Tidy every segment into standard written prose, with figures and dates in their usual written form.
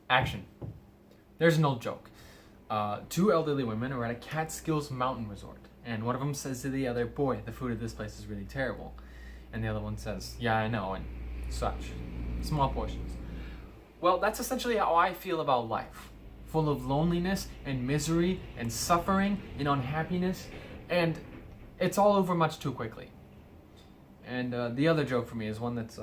Action. There's an old joke. Two elderly women are at a Catskills mountain resort, and one of them says to the other, "Boy, the food at this place is really terrible." And the other one says, "Yeah, I know," and such. Small portions. Well, that's essentially how I feel about life. Full of loneliness and misery and suffering and unhappiness, and it's all over much too quickly. And the other joke for me is one that's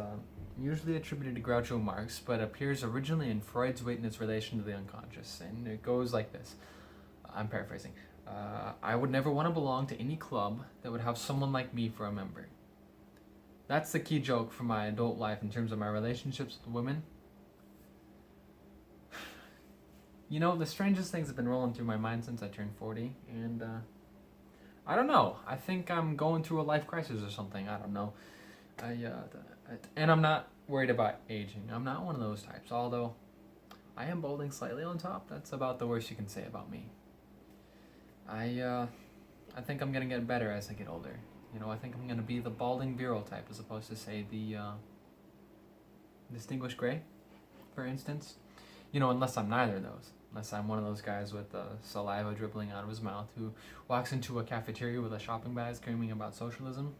usually attributed to Groucho Marx, but appears originally in Freud's Witness relation to the unconscious. And it goes like this. I'm paraphrasing. I would never want to belong to any club that would have someone like me for a member. That's the key joke for my adult life in terms of my relationships with women. You know, the strangest things have been rolling through my mind since I turned 40, and I don't know. I think I'm going through a life crisis or something. I don't know. And I'm not worried about aging. I'm not one of those types, although I am balding slightly on top. That's about the worst you can say about me. I think I'm gonna get better as I get older. You know, I think I'm gonna be the balding virile type as opposed to, say, the distinguished gray, for instance. You know, unless I'm neither of those. Unless I'm one of those guys with saliva dribbling out of his mouth who walks into a cafeteria with a shopping bag screaming about socialism.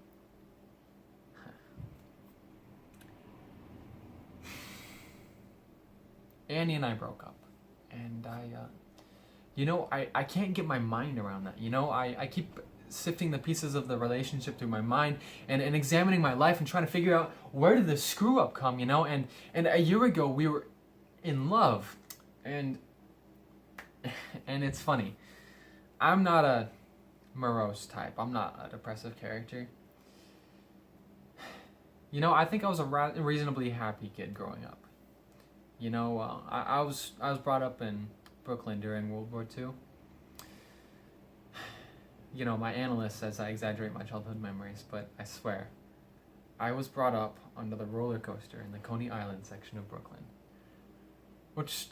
Annie and I broke up. And I can't get my mind around that. You know, I keep sifting the pieces of the relationship through my mind and examining my life and trying to figure out where did the screw up come, you know? And a year ago we were in love, and it's funny. I'm not a morose type. I'm not a depressive character. You know, I think I was a reasonably happy kid growing up. You know, I was brought up in Brooklyn during World War II. You know, my analyst says I exaggerate my childhood memories, but I swear, I was brought up under the roller coaster in the Coney Island section of Brooklyn, which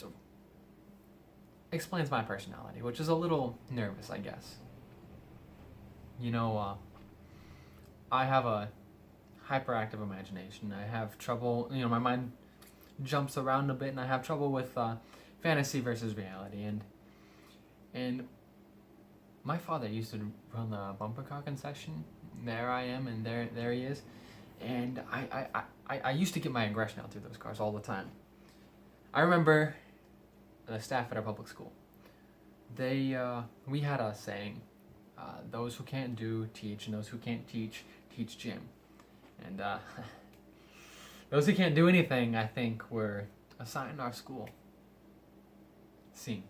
explains my personality, which is a little nervous, I guess. You know, I have a hyperactive imagination. I have trouble, you know, my mind jumps around a bit, and I have trouble with fantasy versus reality. And my father used to run the bumper car concession. There I am, and there he is. And I used to get my aggression out through those cars all the time. I remember the staff at our public school. We had a saying, those who can't do, teach, and those who can't teach, teach gym. And those who can't do anything, I think, were assigned our school. Scene.